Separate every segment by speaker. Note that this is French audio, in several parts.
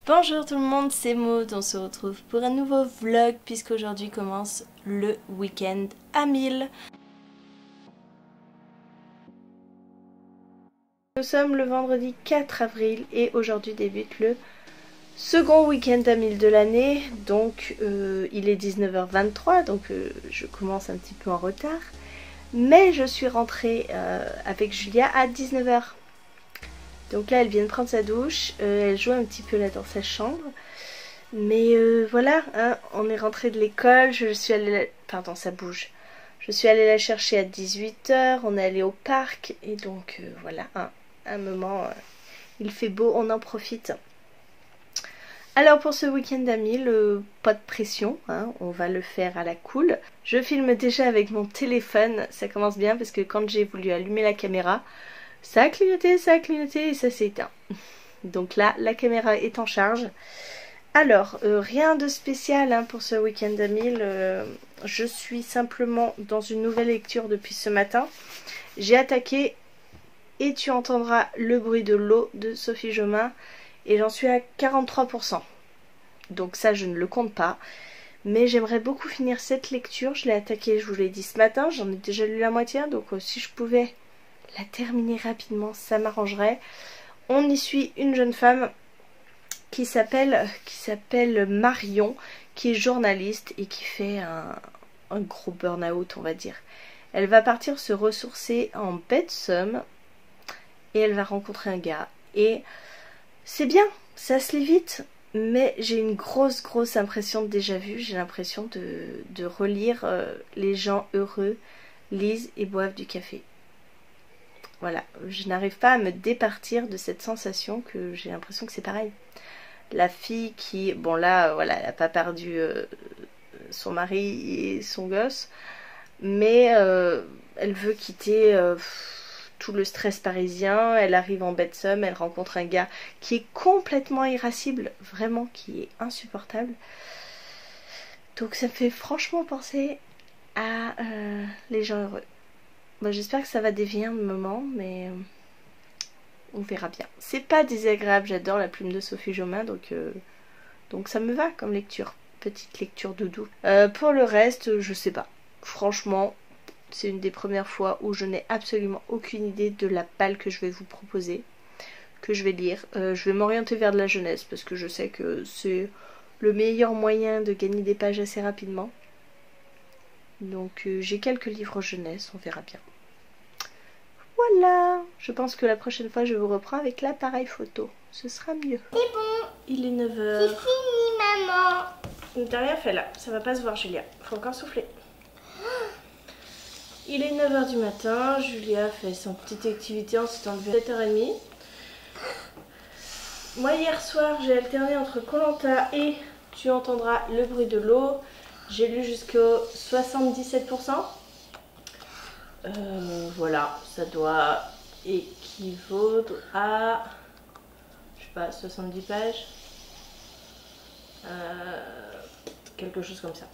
Speaker 1: Bonjour tout le monde, c'est Maud, on se retrouve pour un nouveau vlog puisqu'aujourd'hui commence le week-end à 1000. Nous sommes le vendredi 4 avril et aujourd'hui débute le second week-end à 1000 de l'année. Donc il est 19h23, donc je commence un petit peu en retard. Mais je suis rentrée avec Julia à 19h. Donc là elle vient de prendre sa douche, elle joue un petit peu là dans sa chambre. Mais voilà, hein, on est rentré de l'école, je suis allée... Pardon, ça bouge. Je suis allée la chercher à 18h, on est allé au parc. Et donc voilà, hein, un moment, il fait beau, on en profite. Alors pour ce week-end à 1000, pas de pression, hein, on va le faire à la cool. Je filme déjà avec mon téléphone, ça commence bien parce que quand j'ai voulu allumer la caméra, ça a clignoté et ça s'est éteint. Donc là, la caméra est en charge. Alors, rien de spécial hein, pour ce week-end à 1000. Je suis simplement dans une nouvelle lecture depuis ce matin. J'ai attaqué Et tu entendras le bruit de l'eau de Sophie Jomain. Et j'en suis à 43%. Donc ça, je ne le compte pas. Mais j'aimerais beaucoup finir cette lecture. Je l'ai attaquée, je vous l'ai dit ce matin. J'en ai déjà lu la moitié. Donc si je pouvais la terminer rapidement, ça m'arrangerait. On y suit une jeune femme qui s'appelle Marion, qui est journaliste et qui fait un gros burn-out, on va dire. Elle va partir se ressourcer en baie de Somme et elle va rencontrer un gars. Et c'est bien, ça se lit vite, mais j'ai une grosse impression de déjà-vu. J'ai l'impression de relire Les gens heureux lisent et boivent du café. Voilà, je n'arrive pas à me départir de cette sensation que j'ai l'impression que c'est pareil. La fille qui, bon là, voilà, elle n'a pas perdu son mari et son gosse, mais elle veut quitter tout le stress parisien. Elle arrive en baie de Somme, elle rencontre un gars qui est complètement irascible, vraiment qui est insupportable. Donc ça me fait franchement penser à Les gens heureux. Bon, j'espère que ça va dévier un moment, mais on verra bien. C'est pas désagréable, j'adore la plume de Sophie Jomain, donc ça me va comme lecture. Petite lecture doudou. Pour le reste, je sais pas. Franchement, c'est une des premières fois où je n'ai absolument aucune idée de la palle que je vais vous proposer, que je vais lire. Je vais m'orienter vers de la jeunesse, parce que je sais que c'est le meilleur moyen de gagner des pages assez rapidement. Donc j'ai quelques livres jeunesse, on verra bien. Voilà, je pense que la prochaine fois je vous reprends avec l'appareil photo. Ce sera mieux.
Speaker 2: C'est bon.
Speaker 1: Il est 9h.
Speaker 2: C'est fini, maman.
Speaker 1: T'as rien fait là, ça va pas se voir Julia. Faut encore souffler. Il est 9h du matin, Julia fait son petite activité en s'étant levée à 7h30. Moi hier soir j'ai alterné entre Koh-Lanta et Tu entendras le bruit de l'eau. J'ai lu jusqu'au 77%. Voilà, ça doit équivaudre à, je sais pas, 70 pages. Quelque chose comme ça.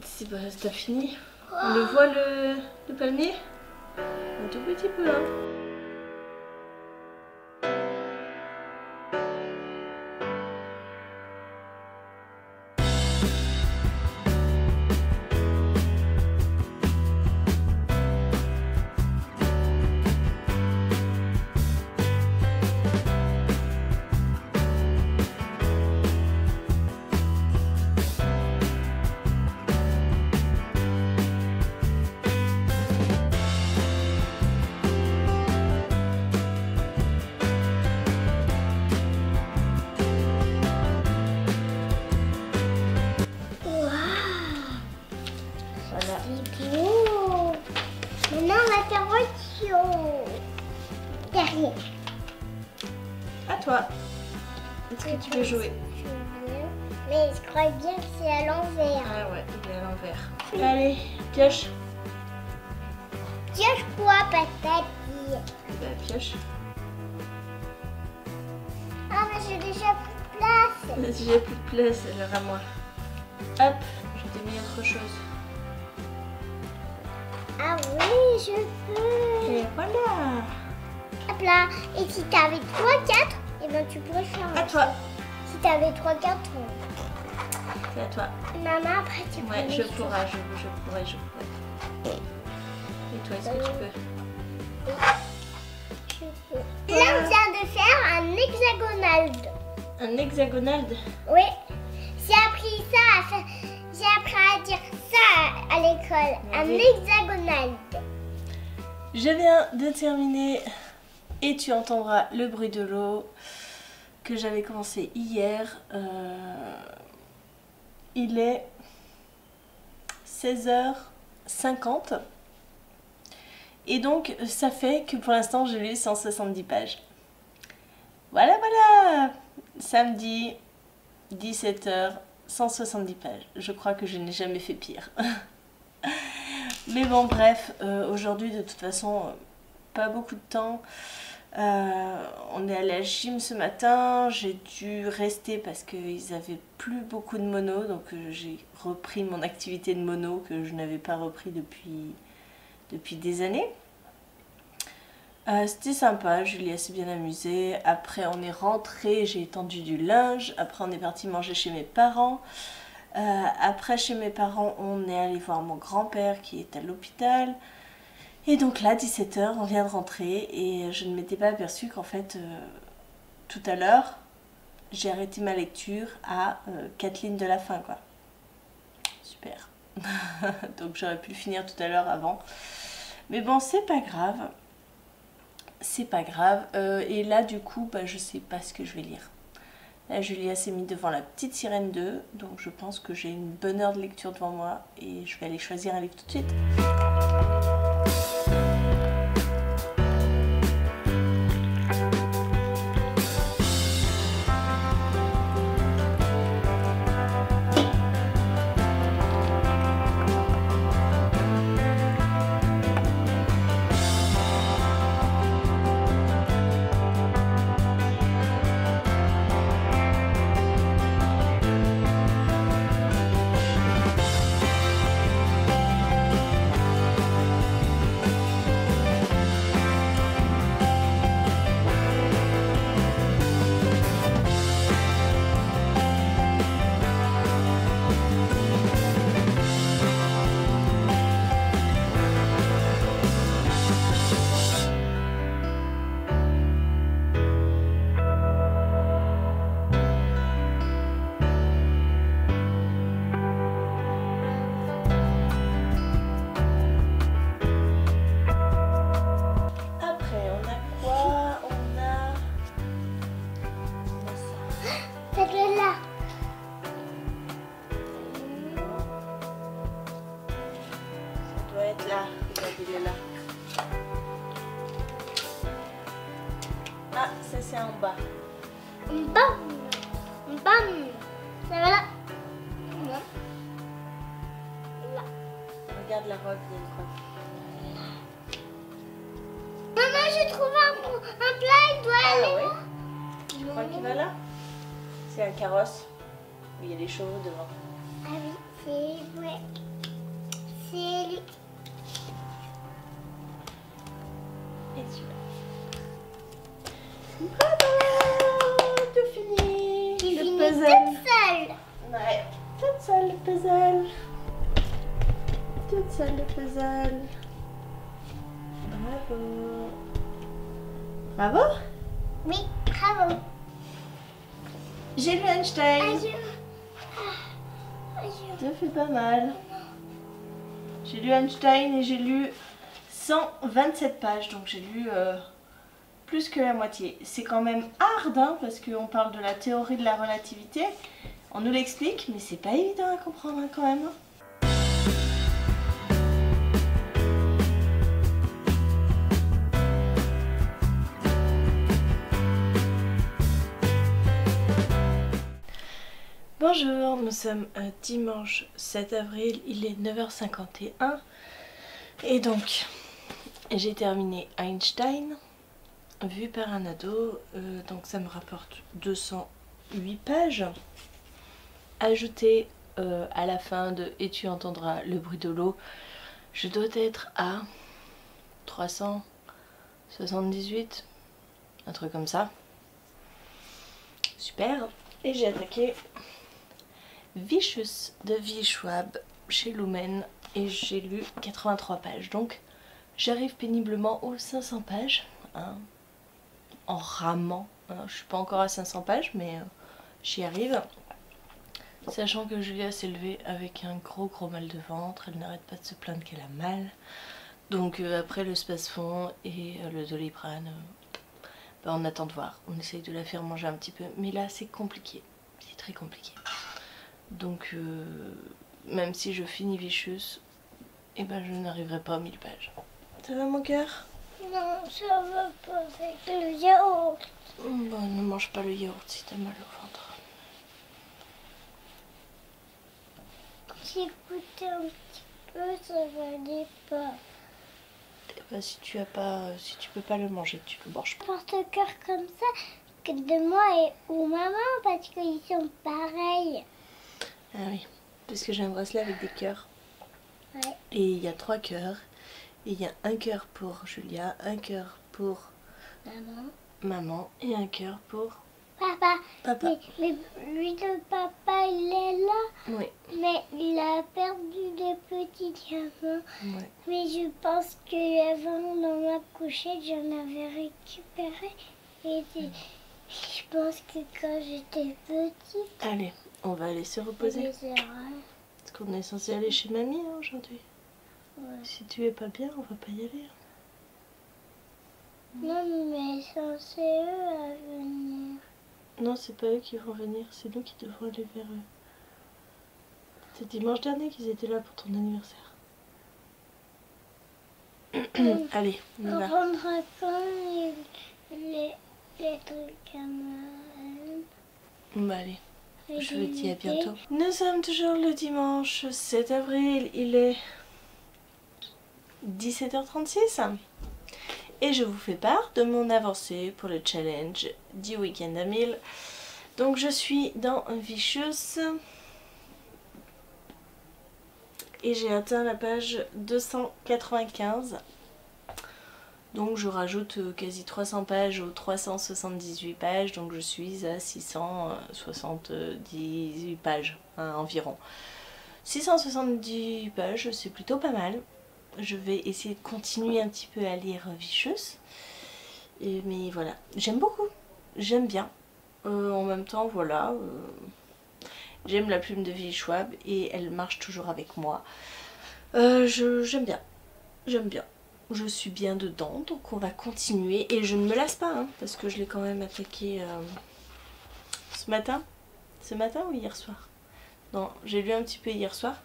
Speaker 1: C'est pas, t'as fini? On le voit le palmier? Un tout petit peu, hein.
Speaker 2: Maintenant, on va faire autre chose. Derrière.
Speaker 1: À toi. Est-ce que tu veux jouer?
Speaker 2: Je veux, mais je crois bien que c'est à l'envers.
Speaker 1: Ah ouais, il est à l'envers. Allez, pioche.
Speaker 2: Pioche quoi, patati?
Speaker 1: Bah, pioche.
Speaker 2: Ah, mais j'ai déjà plus de place.
Speaker 1: Si j'ai plus de place, alors à moi. Hop, je t'ai mis autre chose.
Speaker 2: Ah oui, je peux.
Speaker 1: Et voilà.
Speaker 2: Hop là. Et si t'avais 3, 4, et ben tu pourrais faire.
Speaker 1: À toi.
Speaker 2: Si t'avais 3 cartons.
Speaker 1: C'est à toi.
Speaker 2: Maman, après tu peux.
Speaker 1: Ouais, je pourrais. Et toi, est-ce que tu peux?
Speaker 2: Là, on vient de faire un hexagonal.
Speaker 1: Un hexagonal?
Speaker 2: Oui. J'ai appris ça j'ai appris à dire ça à l'école. Un hexagonal.
Speaker 1: Je viens de terminer et tu entendras le bruit de l'eau que j'avais commencé hier. Il est 16h50 et donc ça fait que pour l'instant j'ai lu 170 pages. Voilà, samedi 17h, 170 pages. Je crois que je n'ai jamais fait pire. Mais bon, bref, aujourd'hui de toute façon pas beaucoup de temps. On est allé à la gym ce matin, j'ai dû rester parce qu'ils avaient plus beaucoup de mono, donc j'ai repris mon activité de mono que je n'avais pas repris depuis des années. C'était sympa, Julia s'est bien amusée. Après on est rentré, j'ai étendu du linge. Après on est parti manger chez mes parents. Après chez mes parents on est allé voir mon grand-père qui est à l'hôpital. Et donc là, 17h, on vient de rentrer et je ne m'étais pas aperçue qu'en fait, tout à l'heure, j'ai arrêté ma lecture à 4 lignes de la fin, quoi. Super. Donc j'aurais pu le finir tout à l'heure avant. Mais bon, c'est pas grave. C'est pas grave. Et là, du coup, bah, je sais pas ce que je vais lire. Là, Julia s'est mise devant La Petite Sirène 2. Donc je pense que j'ai une bonne heure de lecture devant moi. Et je vais aller choisir un livre tout de suite. Là, regarde, il est là. Ah, ça c'est en bas.
Speaker 2: Bam, bam. Ça va là. Là.
Speaker 1: Regarde la robe, il y a une robe.
Speaker 2: Maman, j'ai trouvé un plat, il doit aller là.
Speaker 1: Tu crois qu'il va là? C'est un carrosse où il y a des chevaux devant.
Speaker 2: Ah oui, c'est vrai. C'est lui.
Speaker 1: Et celui-là. Bravo! Tout fini!
Speaker 2: Tu
Speaker 1: Le
Speaker 2: finis
Speaker 1: puzzle.
Speaker 2: toute seule.
Speaker 1: Ouais, toute seule le puzzle. Toute seule le puzzle. Bravo. Bravo?
Speaker 2: Oui, bravo.
Speaker 1: J'ai lu Einstein.
Speaker 2: Adieu.
Speaker 1: Ça fait pas mal. J'ai lu Einstein et j'ai lu 127 pages, donc j'ai lu plus que la moitié. C'est quand même hard, hein, parce qu'on parle de la théorie de la relativité. On nous l'explique, mais c'est pas évident à comprendre hein, quand même. Bonjour, nous sommes dimanche 7 avril, il est 9h51 et donc j'ai terminé Einstein vu par un ado, donc ça me rapporte 208 pages. Ajouté à la fin de Et tu entendras le bruit de l'eau, je dois être à 378, un truc comme ça. Super. Et j'ai attaqué Vicious de V. Schwab chez Lumen et j'ai lu 83 pages. Donc j'arrive péniblement aux 500 pages, hein, en ramant. Hein. Je suis pas encore à 500 pages mais j'y arrive. Sachant que Julia s'est levée avec un gros mal de ventre, elle n'arrête pas de se plaindre qu'elle a mal. Donc après le Spasfon et le Doliprane, bah, on attend de voir. On essaye de la faire manger un petit peu. Mais là c'est compliqué, c'est très compliqué. Donc même si je finis Vicious, et ben je n'arriverai pas à 1000 pages. Ça va mon cœur?
Speaker 2: Non, ça va pas avec le yaourt.
Speaker 1: Bah, ne mange pas le yaourt si t'as mal au ventre.
Speaker 2: J'ai goûté un petit peu, ça valait pas.
Speaker 1: Bah, si tu peux pas le manger, tu le manges pas.
Speaker 2: Porte-cœur comme ça, que de moi et ou maman, parce qu'ils sont pareils.
Speaker 1: Ah oui, parce que j'ai un bracelet avec des cœurs.
Speaker 2: Ouais.
Speaker 1: Et il y a 3 cœurs. Et il y a un cœur pour Julia, un cœur pour maman et un cœur pour
Speaker 2: Papa.
Speaker 1: papa.
Speaker 2: Mais lui, le papa, il est là.
Speaker 1: Oui.
Speaker 2: Mais il a perdu des petits diamants.
Speaker 1: Ouais.
Speaker 2: Mais je pense qu'avant, dans ma couchette, j'en avais récupéré. Et je pense que quand j'étais petite...
Speaker 1: Allez, on va aller se reposer. Parce qu'on est censé aller chez mamie hein, aujourd'hui.
Speaker 2: Ouais.
Speaker 1: Si tu es pas bien, on va pas y aller.
Speaker 2: Non, mais c'est eux à venir.
Speaker 1: Non, c'est pas eux qui vont venir, c'est nous qui devons aller vers eux. C'est dimanche dernier qu'ils étaient là pour ton anniversaire. Allez, on y
Speaker 2: On
Speaker 1: va.
Speaker 2: rendra quand les trucs à Noël.
Speaker 1: Bah allez, je vous dis à bientôt. Nous sommes toujours le dimanche 7 avril, il est 17h36. Et je vous fais part de mon avancée pour le challenge du week-end à 1000. Donc je suis dans Vicious. Et j'ai atteint la page 295. Donc je rajoute quasi 300 pages aux 378 pages. Donc je suis à 678 pages hein, environ. 670 pages, c'est plutôt pas mal. Je vais essayer de continuer un petit peu à lire Vicious. Mais voilà, j'aime beaucoup, j'aime bien. En même temps, voilà, j'aime la plume de V. Schwab et elle marche toujours avec moi. J'aime bien, j'aime bien. Je suis bien dedans, donc on va continuer. Et je ne me lasse pas, hein, parce que je l'ai quand même attaqué ce matin. Ce matin ou hier soir? Non, j'ai lu un petit peu hier soir.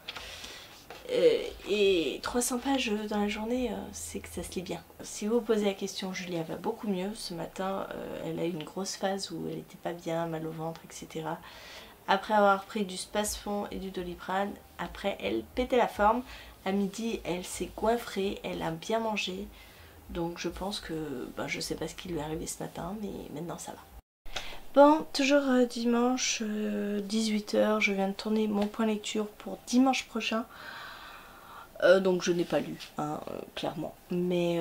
Speaker 1: Et 300 pages dans la journée, c'est que ça se lit bien. Si vous vous posez la question, Julia va beaucoup mieux. Ce matin, elle a eu une grosse phase où elle n'était pas bien, mal au ventre, etc. Après avoir pris du Spasfon et du Doliprane, après elle pétait la forme. À midi, elle s'est goinfrée, elle a bien mangé. Donc je pense que, je sais pas ce qui lui est arrivé ce matin, mais maintenant ça va. Bon, toujours dimanche, 18h, je viens de tourner mon point lecture pour dimanche prochain. Donc je n'ai pas lu, hein, clairement. Mais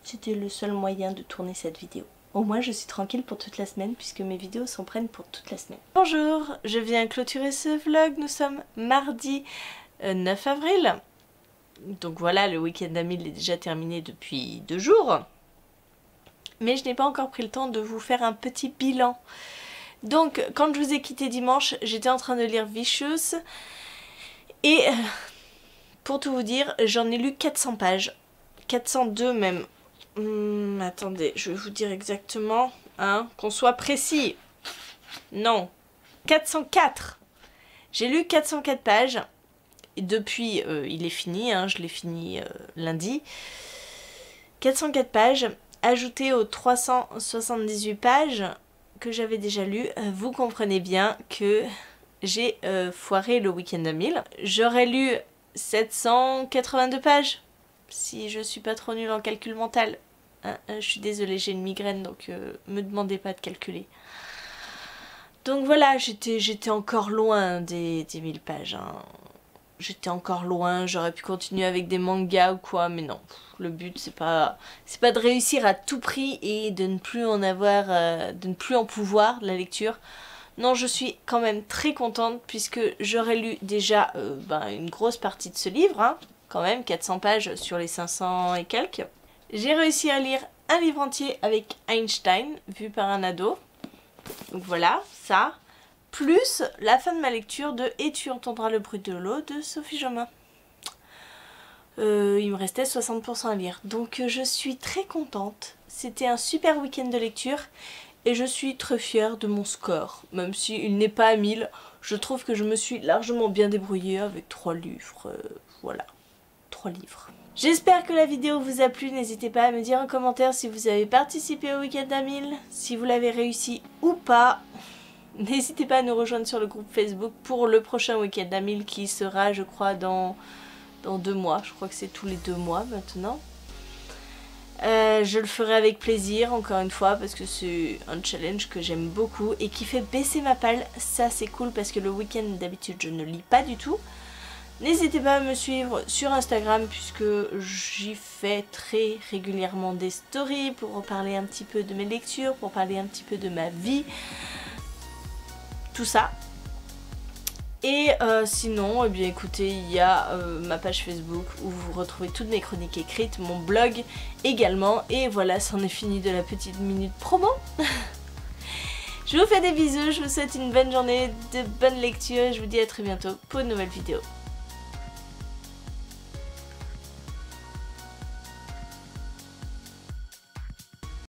Speaker 1: c'était le seul moyen de tourner cette vidéo. Au moins je suis tranquille pour toute la semaine puisque mes vidéos sont prêtes pour toute la semaine. Bonjour, je viens clôturer ce vlog. Nous sommes mardi 9 avril. Donc voilà, le week-end à 1000 est déjà terminé depuis 2 jours. Mais je n'ai pas encore pris le temps de vous faire un petit bilan. Donc quand je vous ai quitté dimanche, j'étais en train de lire Vicious. Et... pour tout vous dire, j'en ai lu 400 pages. 402 même. Attendez, je vais vous dire exactement. Hein, qu'on soit précis. Non. 404. J'ai lu 404 pages. Et depuis, il est fini. Hein, je l'ai fini lundi. 404 pages. Ajoutées aux 378 pages que j'avais déjà lues. Vous comprenez bien que j'ai foiré le week-end à 1000. J'aurais lu 782 pages, si je suis pas trop nulle en calcul mental. Hein, je suis désolée, j'ai une migraine, donc me demandez pas de calculer. Donc voilà, j'étais encore loin des 1000 pages. Hein. J'étais encore loin, j'aurais pu continuer avec des mangas ou quoi, mais non. Le but, c'est pas de réussir à tout prix et de ne plus en avoir, de ne plus en pouvoir de la lecture. Non, je suis quand même très contente puisque j'aurais lu déjà une grosse partie de ce livre, hein, quand même 400 pages sur les 500 et quelques. J'ai réussi à lire un livre entier avec Einstein, vu par un ado. Donc voilà, ça. Plus la fin de ma lecture de Et tu entendras le bruit de l'eau de Sophie Jomain. Il me restait 60% à lire. Donc je suis très contente. C'était un super week-end de lecture. Et je suis très fière de mon score. Même s'il n'est pas à 1000, je trouve que je me suis largement bien débrouillée avec 3 livres. Voilà, 3 livres. J'espère que la vidéo vous a plu. N'hésitez pas à me dire en commentaire si vous avez participé au week-end à 1000, si vous l'avez réussi ou pas. N'hésitez pas à nous rejoindre sur le groupe Facebook pour le prochain week-end à 1000 qui sera, je crois, dans 2 mois. Je crois que c'est tous les 2 mois maintenant. Je le ferai avec plaisir, encore une fois, parce que c'est un challenge que j'aime beaucoup et qui fait baisser ma palle. Ça, c'est cool parce que le week-end, d'habitude, je ne lis pas du tout. N'hésitez pas à me suivre sur Instagram puisque j'y fais très régulièrement des stories pour parler un petit peu de mes lectures, pour parler un petit peu de ma vie, tout ça. Et sinon, eh bien écoutez, il y a ma page Facebook où vous retrouvez toutes mes chroniques écrites, mon blog également. Et voilà, c'en est fini de la petite minute promo. Je vous fais des bisous, je vous souhaite une bonne journée, de bonnes lectures et je vous dis à très bientôt pour une nouvelle vidéo.